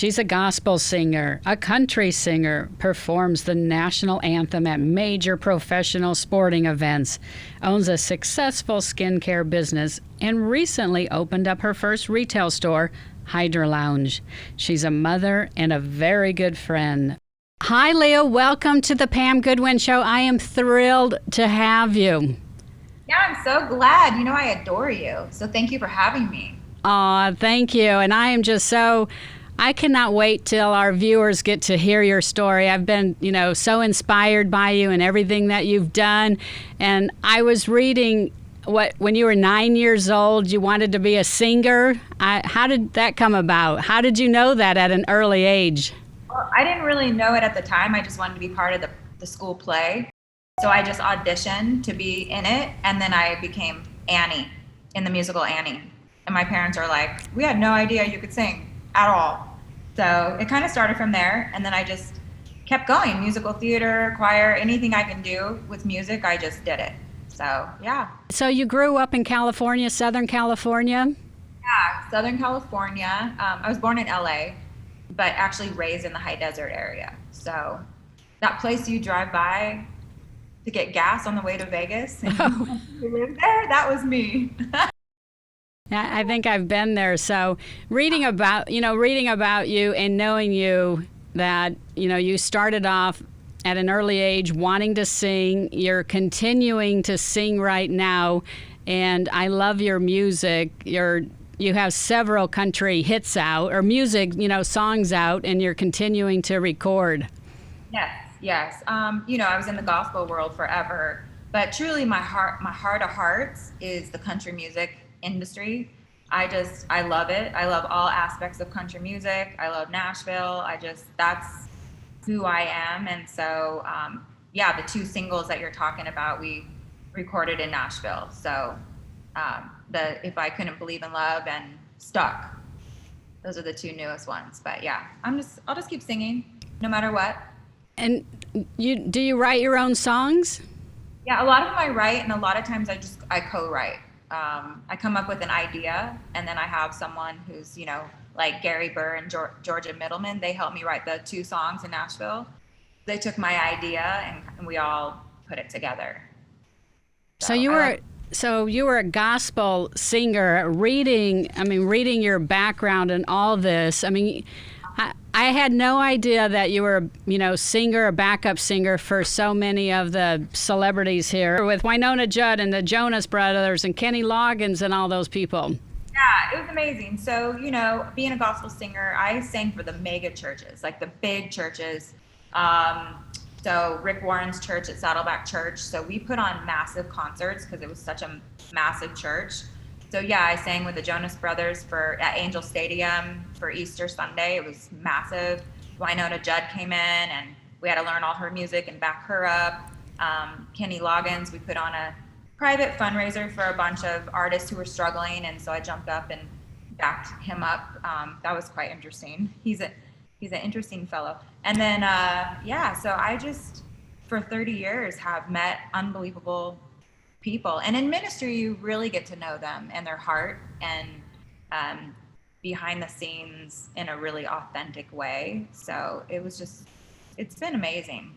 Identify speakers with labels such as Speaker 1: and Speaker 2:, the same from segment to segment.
Speaker 1: She's a gospel singer, a country singer, performs the national anthem at major professional sporting events, owns a successful skincare business, and recently opened up her first retail store, HydraLounge. She's a mother and a very good friend. Hi, Leah. Welcome to the Pam Goodwin Show. I am thrilled to have you.
Speaker 2: Yeah, I'm so glad. You know, I adore you. So thank you for having me.
Speaker 1: Aw, thank you. And I am just I cannot wait till our viewers get to hear your story. I've been, so inspired by you and everything that you've done. And I was reading when you were 9 years old, you wanted to be a singer. How did that come about? How did you know that at an early age?
Speaker 2: Well, I didn't really know it at the time. I just wanted to be part of the school play. So I just auditioned to be in it. And then I became Annie in the musical Annie. And my parents are like, we had no idea you could sing at all. So it kind of started from there. And then I just kept going. Musical theater, choir, anything I can do with music, I just did it. So, yeah.
Speaker 1: So you grew up in California, Southern California?
Speaker 2: Yeah, Southern California. I was born in LA, but actually raised in the high desert area. So that place you drive by to get gas on the way to Vegas and you live there, that was me.
Speaker 1: I think I've been there. So reading about you and knowing you that, you started off at an early age wanting to sing. You're continuing to sing right now. And I love your music. You have several country hits out or music, songs out, and you're continuing to record.
Speaker 2: Yes. I was in the gospel world forever, but truly my heart of hearts is the country music industry. I love it. I love all aspects of country music. I love Nashville. That's who I am. And so, the two singles that you're talking about, we recorded in Nashville. So, If I Couldn't Believe in Love and Stuck, those are the two newest ones. But yeah, I'll just keep singing no matter what.
Speaker 1: And do you write your own songs?
Speaker 2: Yeah, a lot of them I write, and a lot of times I co-write. I come up with an idea, and then I have someone who's, like Gary Burr and Georgia Middleman. They helped me write the two songs in Nashville. They took my idea, and we all put it together.
Speaker 1: So you were a gospel singer, reading your background and all this. I had no idea that you were, singer, a backup singer for so many of the celebrities here with Winona Judd and the Jonas Brothers and Kenny Loggins and all those people.
Speaker 2: Yeah, it was amazing. So, being a gospel singer, I sang for the mega churches, like the big churches. So Rick Warren's church at Saddleback Church. So we put on massive concerts because it was such a massive church. So yeah, I sang with the Jonas Brothers at Angel Stadium for Easter Sunday. It was massive. Winona Judd came in and we had to learn all her music and back her up. Kenny Loggins, we put on a private fundraiser for a bunch of artists who were struggling, and so I jumped up and backed him up. That was quite interesting. He's an interesting fellow. And then so I just for 30 years have met unbelievable people, and in ministry you really get to know them and their heart and behind the scenes in a really authentic way. So it's been amazing.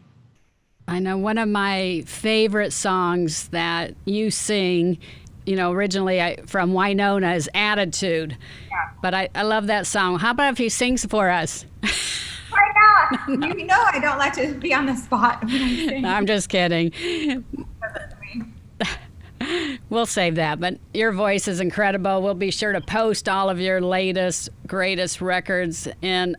Speaker 1: I know one of my favorite songs that you sing, originally from Winona is Attitude.
Speaker 2: Yeah.
Speaker 1: But I love that song. How about if he sings for us?
Speaker 2: Why not? I don't like to be on the spot when I sing.
Speaker 1: I'm just kidding. We'll save that, but your voice is incredible. We'll be sure to post all of your latest, greatest records and,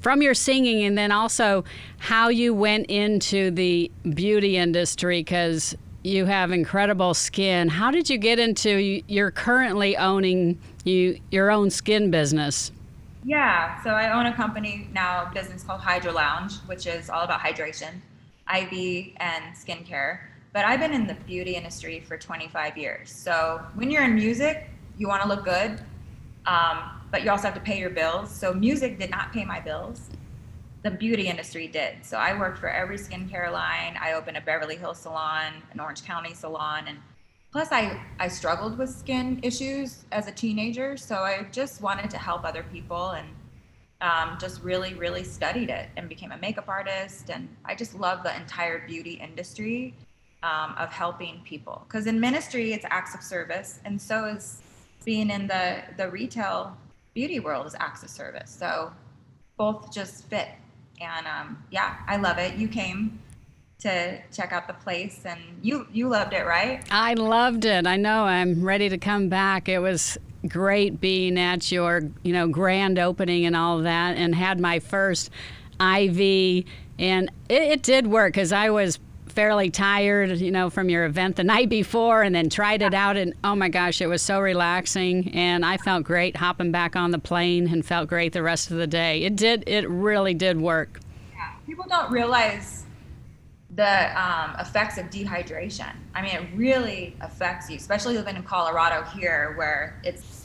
Speaker 1: from your singing, and then also how you went into the beauty industry, because you have incredible skin. How did you get into, you're currently owning your own skin business?
Speaker 2: Yeah, so I own a company now, business called HydraLounge, which is all about hydration, IV, and skincare. But I've been in the beauty industry for 25 years. So when you're in music, you want to look good, but you also have to pay your bills. So music did not pay my bills. The beauty industry did. So I worked for every skincare line. I opened a Beverly Hills salon, an Orange County salon, and plus I struggled with skin issues as a teenager. So I just wanted to help other people, and just really, really studied it and became a makeup artist. And I just love the entire beauty industry of helping people. Because in ministry, it's acts of service. And so is being in the retail beauty world is acts of service. So both just fit. And yeah, I love it. You came to check out the place and you loved it, right?
Speaker 1: I loved it. I know I'm ready to come back. It was great being at your, grand opening and all of that, and had my first IV, and it did work because I was fairly tired, from your event the night before, and then tried it out, and oh my gosh, it was so relaxing, and I felt great hopping back on the plane and felt great the rest of the day. It really did work.
Speaker 2: Yeah, people don't realize the effects of dehydration. I mean, it really affects you, especially living in Colorado here where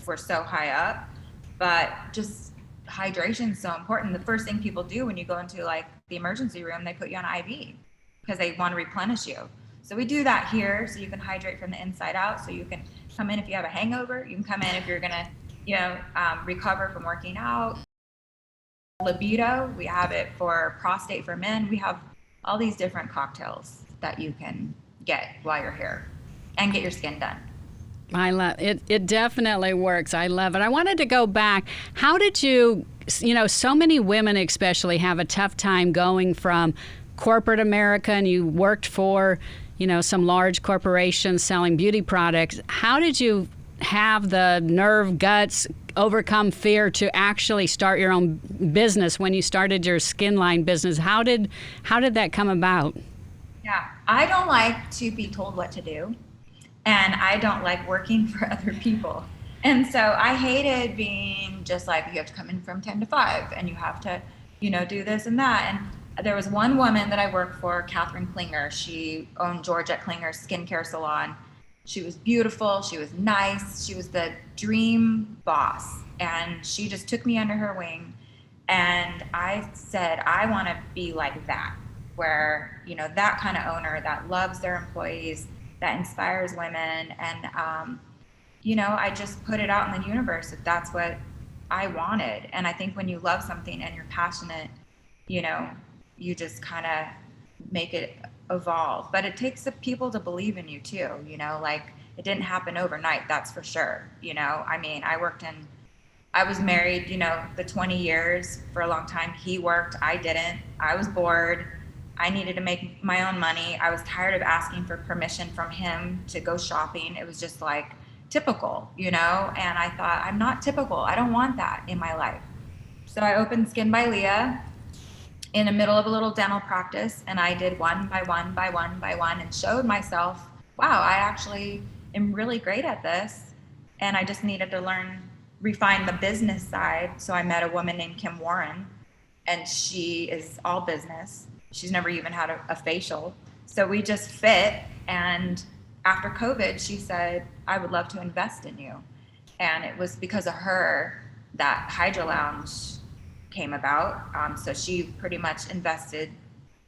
Speaker 2: we're so high up, but just hydration is so important. The first thing people do when you go into like the emergency room, they put you on IV because they want to replenish you. So we do that here so you can hydrate from the inside out. So you can come in if you have a hangover, you can come in if you're gonna, recover from working out. Libido, we have it for prostate for men. We have all these different cocktails that you can get while you're here and get your skin done.
Speaker 1: I love it. It definitely works. I love it. I wanted to go back. How did you, so many women especially have a tough time going from corporate America, and you worked for, some large corporations selling beauty products. How did you have the nerve, guts, overcome fear to actually start your own business when you started your skin line business? How did that come about?
Speaker 2: Yeah, I don't like to be told what to do, and I don't like working for other people. And so I hated being just like, you have to come in from 10 to 5 and you have to, do this and that. And there was one woman that I worked for, Catherine Klinger. She owned Georgette Klinger's skincare salon. She was beautiful. She was nice. She was the dream boss. And she just took me under her wing. And I said, I want to be like that, where, that kind of owner that loves their employees, that inspires women. And, I just put it out in the universe that that's what I wanted. And I think when you love something and you're passionate, you just kind of make it evolve. But it takes the people to believe in you too, like it didn't happen overnight, that's for sure. I mean, I was married, the 20 years for a long time. He worked, I didn't. I was bored. I needed to make my own money. I was tired of asking for permission from him to go shopping. It was just like typical, and I thought, I'm not typical. I don't want that in my life. So I opened Skin by Leah in the middle of a little dental practice, and I did one by one by one by one and showed myself, wow, I actually am really great at this. And I just needed to refine the business side. So I met a woman named Kim Warren, and she is all business. She's never even had a facial. So we just fit. And after COVID, she said, I would love to invest in you. And it was because of her that HydraLounge came about. So she pretty much invested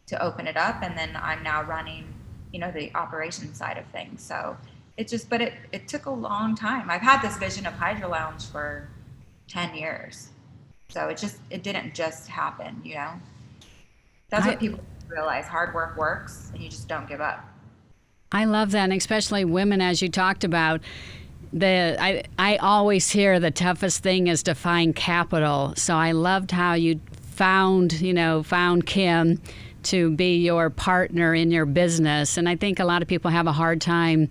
Speaker 2: to open it up. And then I'm now running, the operation side of things. So it took a long time. I've had this vision of HydraLounge for 10 years. So it didn't just happen, That's what people realize. Hard work works, and you just don't give up.
Speaker 1: I love that, and especially women, as you talked about. I always hear the toughest thing is to find capital. So I loved how you found Kim to be your partner in your business. And I think a lot of people have a hard time,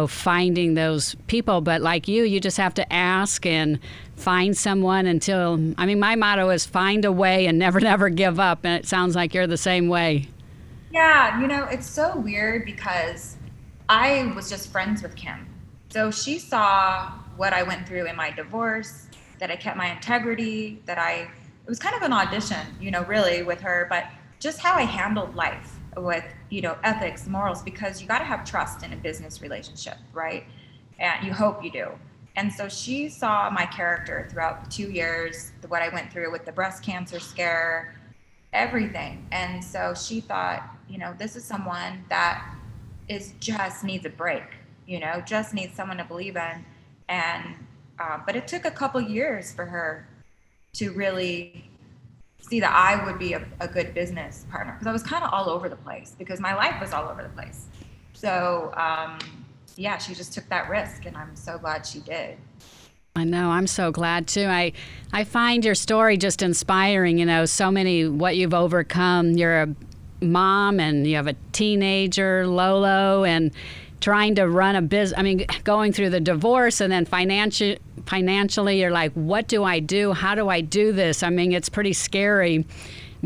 Speaker 1: finding those people. But like you just have to ask and find someone my motto is find a way and never, never give up. And it sounds like you're the same way.
Speaker 2: Yeah, it's so weird because I was just friends with Kim. So she saw what I went through in my divorce, that I kept my integrity, it was kind of an audition, really with her, but just how I handled life with, ethics, morals, because you got to have trust in a business relationship, right? And you hope you do. And so she saw my character throughout the 2 years, what I went through with the breast cancer scare, everything. And so she thought, this is someone that just needs a break, just needs someone to believe in. And, but it took a couple years for her to really see that I would be a good business partner, because I was kind of all over the place because my life was all over the place. So yeah, she just took that risk, and I'm so glad she did.
Speaker 1: I know. I'm so glad too. I find your story just inspiring. You know, so many what you've overcome. You're a mom, and you have a teenager, Lolo, and trying to run a business. I mean, going through the divorce, and then financially, you're like, what do I do? How do I do this? I mean, it's pretty scary.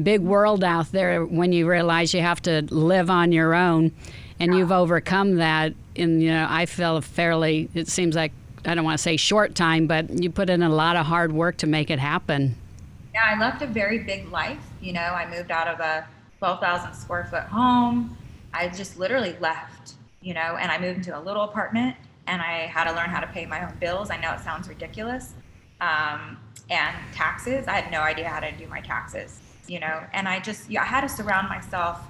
Speaker 1: Big world out there when you realize you have to live on your own, and you've overcome that. And you know, I feel fairly. It seems like, I don't want to say short time, but you put in a lot of hard work to make it happen.
Speaker 2: Yeah, I left a very big life. You know, I moved out of a 12,000 square foot home. I just literally left, you know, and I moved into a little apartment, and I had to learn how to pay my own bills. I know it sounds ridiculous. And taxes, I had no idea how to do my taxes, you know, and I had to surround myself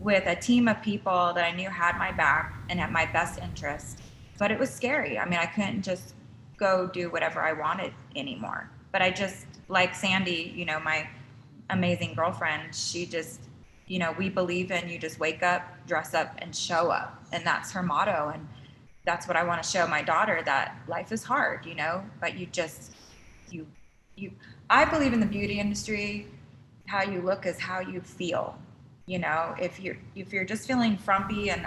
Speaker 2: with a team of people that I knew had my back and had my best interest. But it was scary. I mean, I couldn't just go do whatever I wanted anymore. But I just, like Sandy, you know, my amazing girlfriend, she just, you know, we believe in you just wake up, dress up, and show up. And that's her motto. And that's what I want to show my daughter, that life is hard, you know, but you just, I believe in the beauty industry, how you look is how you feel. You know, if you're just feeling frumpy and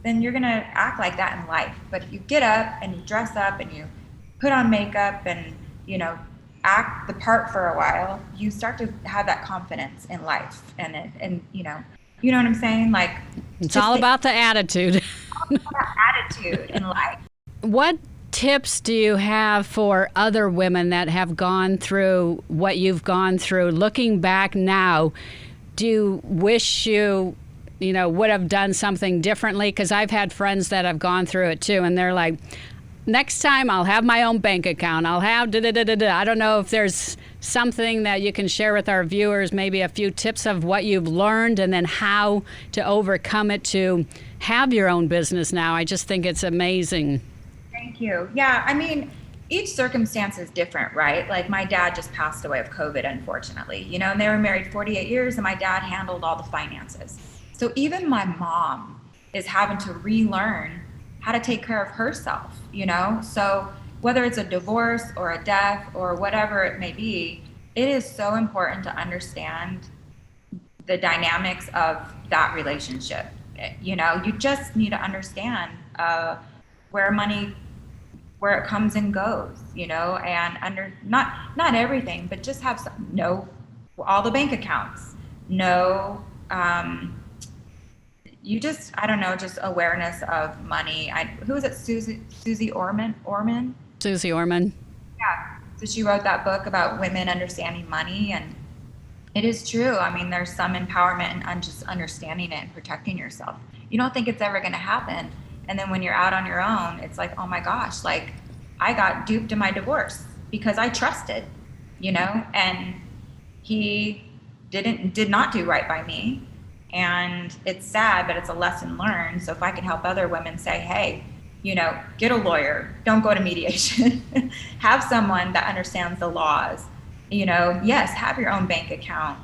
Speaker 2: then you're gonna act like that in life. But if you get up and you dress up and you put on makeup and, you know, act the part for a while, you start to have that confidence in life. And you know what I'm saying? Like,
Speaker 1: it's all about the attitude.
Speaker 2: All about attitude in life.
Speaker 1: What tips do you have for other women that have gone through what you've gone through? Looking back now, do you wish you would have done something differently? Because I've had friends that have gone through it too, and they're like, next time I'll have my own bank account. I'll have da-da-da-da-da. I don't know if there's something that you can share with our viewers, maybe a few tips of what you've learned and then how to overcome it to have your own business now. I just think it's amazing.
Speaker 2: Thank you. Yeah, I mean, each circumstance is different, right? Like, my dad just passed away of COVID, unfortunately, you know, and they were married 48 years, and my dad handled all the finances. So even my mom is having to relearn how to take care of herself, you know? So whether it's a divorce or a death or whatever it may be, it is so important to understand the dynamics of that relationship. You know, you just need to understand where it comes and goes, you know, and not everything, but just have know all the bank accounts, know, I don't know, just awareness of money. Who is it? Susie Orman?
Speaker 1: Susie Orman.
Speaker 2: Yeah. So she wrote that book about women understanding money, and it is true. I mean, there's some empowerment in just understanding it and protecting yourself. You don't think it's ever going to happen. And then when you're out on your own, it's like, oh my gosh, like, I got duped in my divorce because I trusted, you know, and he did not do right by me. And it's sad, but it's a lesson learned. So if I can help other women say, hey, you know, get a lawyer, don't go to mediation, have someone that understands the laws, you know, yes, have your own bank account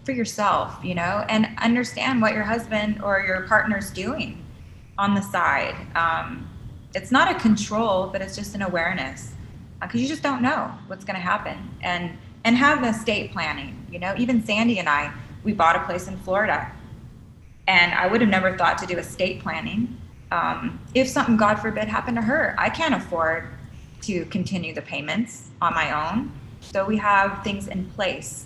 Speaker 2: for yourself, you know, and understand what your husband or your partner's doing on the side. It's not a control, but it's just an awareness, because you just don't know what's going to happen. And have the estate planning, you know. Even Sandy and I, we bought a place in Florida, and I would have never thought to do estate planning. If something, God forbid, happened to her, I can't afford to continue the payments on my own. So we have things in place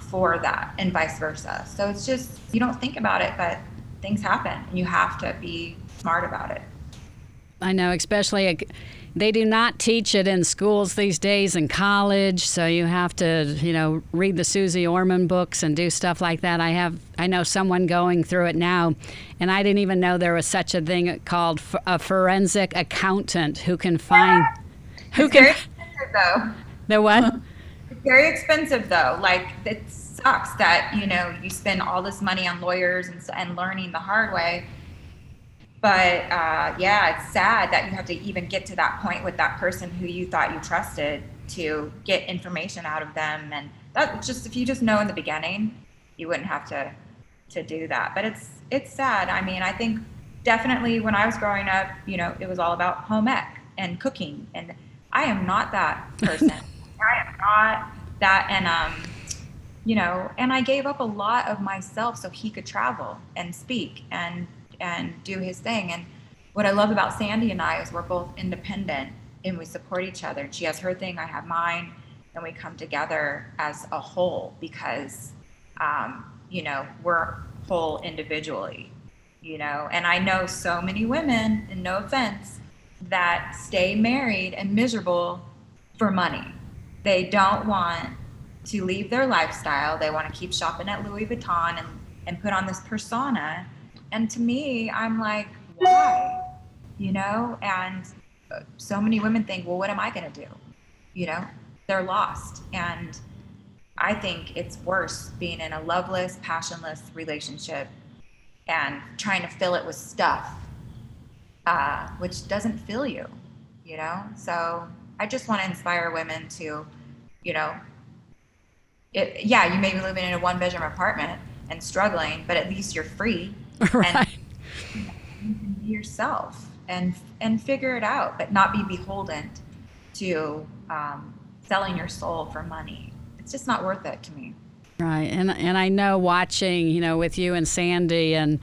Speaker 2: for that, and vice versa. So it's just, you don't think about it, but things happen, and you have to be smart about it.
Speaker 1: I know, especially they do not teach it in schools these days in college, so you have to, you know, read the Susie Orman books and do stuff like that. I know someone going through it now, and I didn't even know there was such a thing called a forensic accountant who can find
Speaker 2: Very expensive, though.
Speaker 1: The what?
Speaker 2: It's very expensive, though. Like, it sucks that, you know, you spend all this money on lawyers and learning the hard way. But yeah, it's sad that you have to even get to that point with that person who you thought you trusted, to get information out of them. And that just, if you just know in the beginning, you wouldn't have to do that. But it's sad. I mean, I think definitely when I was growing up, it was all about home ec and cooking, and I am not that person. I am not that. And and I gave up a lot of myself so he could travel and speak and do his thing. And what I love about Sandy and I is we're both independent and we support each other. She has her thing, I have mine, and we come together as a whole because, we're whole individually, and I know so many women, and no offense, that stay married and miserable for money. They don't want to leave their lifestyle. They want to keep shopping at Louis Vuitton and put on this persona. And to me, I'm like, why? And so many women think, well, what am I going to do? They're lost. And I think it's worse being in a loveless, passionless relationship and trying to fill it with stuff, which doesn't fill you, So I just want to inspire women to, you may be living in a 1-bedroom apartment and struggling, but at least you're free.
Speaker 1: Right.
Speaker 2: And you can be yourself and figure it out, but not be beholden to selling your soul for money. It's just not worth it to me.
Speaker 1: Right. And I know watching, with you and Sandy and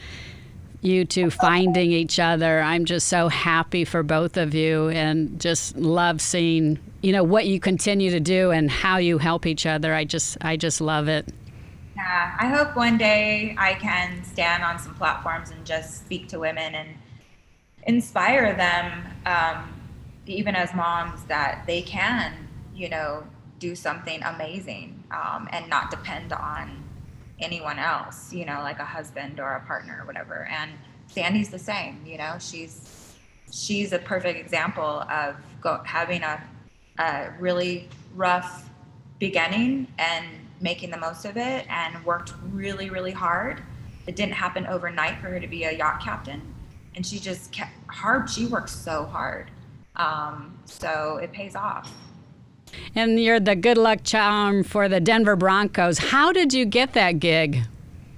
Speaker 1: you two finding each other, I'm just so happy for both of you and just love seeing, what you continue to do and how you help each other. I just love it.
Speaker 2: Yeah, I hope one day I can stand on some platforms and just speak to women and inspire them, even as moms, that they can, do something amazing, and not depend on anyone else, like a husband or a partner or whatever. And Sandy's the same, she's a perfect example of having a really rough beginning and making the most of it, and worked really, really hard. It didn't happen overnight for her to be a yacht captain, and she just kept hard. She worked so hard. So it pays off.
Speaker 1: And you're the good luck charm for the Denver Broncos. How did you get that gig?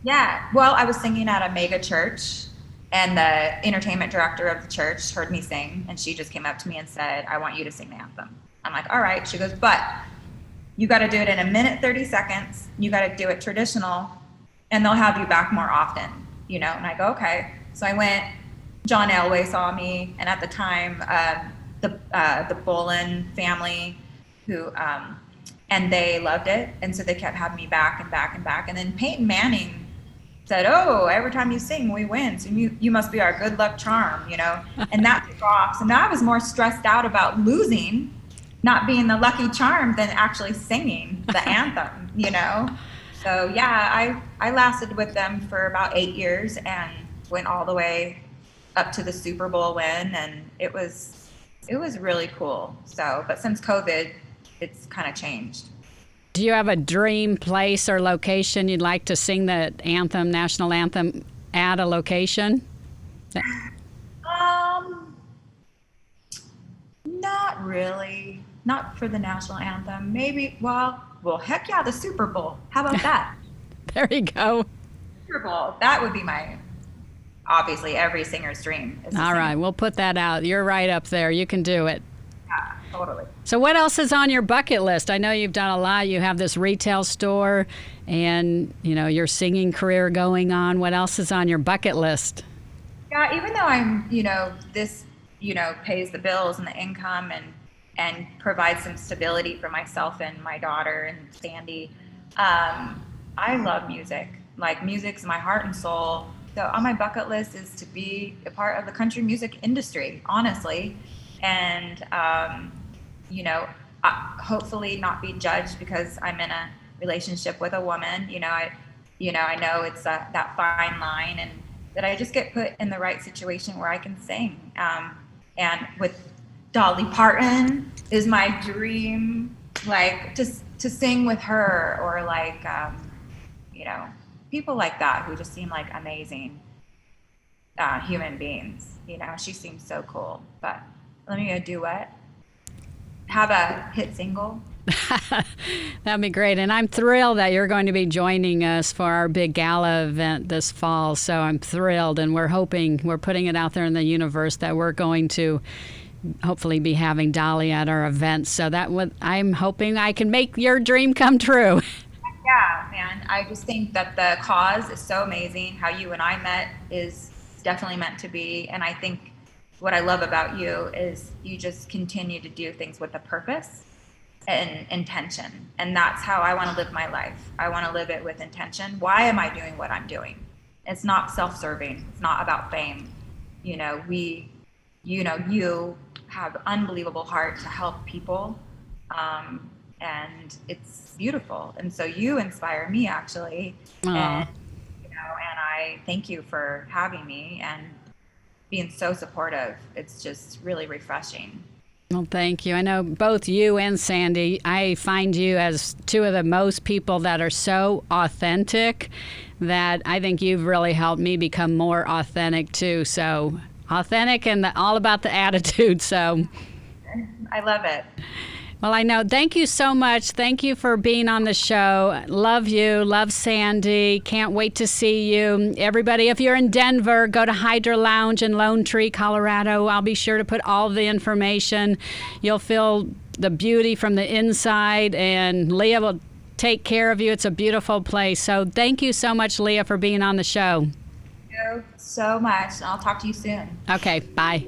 Speaker 2: Yeah, well, I was singing at a mega church, and the entertainment director of the church heard me sing, and she just came up to me and said, I want you to sing the anthem. I'm like, all right. She goes, but you got to do it in 1:30. You got to do it traditional, and they'll have you back more often, And I go, okay. So I went. John Elway saw me, and at the time, the Bolin family, who and they loved it, and so they kept having me back and back and back. And then Peyton Manning said, "Oh, every time you sing, we win. So you must be our good luck charm, And that took off. So now I was more stressed out about losing, not being the lucky charm, than actually singing the anthem, So yeah, I lasted with them for about 8 years and went all the way up to the Super Bowl win, and it was really cool. So, but since COVID, it's kind of changed.
Speaker 1: Do you have a dream place or location you'd like to sing the anthem, national anthem, at a location?
Speaker 2: Not really. Not for the national anthem. Maybe, well, heck yeah, the Super Bowl. How about that?
Speaker 1: There you go.
Speaker 2: Super Bowl. That would be obviously every singer's dream.
Speaker 1: All right, we'll put that out. You're right up there. You can do it.
Speaker 2: Yeah, totally.
Speaker 1: So what else is on your bucket list? I know you've done a lot. You have this retail store and, your singing career going on. What else is on your bucket list?
Speaker 2: Yeah, even though I'm, this, pays the bills and the income and provides some stability for myself and my daughter and Sandy, I love music. Like, music's my heart and soul. So on my bucket list is to be a part of the country music industry, honestly. And, hopefully not be judged because I'm in a relationship with a woman. I know it's that fine line, and that I just get put in the right situation where I can sing. And with Dolly Parton is my dream, like just to sing with her, or like, people like that who just seem like amazing human beings. She seems so cool. But let me do a duet. have a hit single.
Speaker 1: That'd be great. And I'm thrilled that you're going to be joining us for our big gala event this fall. So I'm thrilled, and we're putting it out there in the universe that we're going to hopefully be having Dolly at our event. So I'm hoping I can make your dream come true.
Speaker 2: Yeah, man. I just think that the cause is so amazing. How you and I met is definitely meant to be. And I think what I love about you is you just continue to do things with a purpose and intention. And that's how I want to live my life. I want to live it with intention. Why am I doing what I'm doing? It's not self-serving. It's not about fame. You have unbelievable heart to help people. And it's beautiful. And so you inspire me, actually. And I thank you for having me and being so supportive. It's just really refreshing.
Speaker 1: Well, thank you. I know both you and Sandy, I find you as two of the most people that are so authentic that I think you've really helped me become more authentic too. So authentic and all about the attitude. So
Speaker 2: I love it.
Speaker 1: Well, I know. Thank you so much. Thank you for being on the show. Love you. Love Sandy. Can't wait to see you. Everybody, if you're in Denver, go to HydraLounge in Lone Tree, Colorado. I'll be sure to put all the information. You'll feel the beauty from the inside, and Leah will take care of you. It's a beautiful place. So thank you so much, Leah, for being on the show.
Speaker 2: Thank you so much. I'll talk to you soon.
Speaker 1: Okay, bye.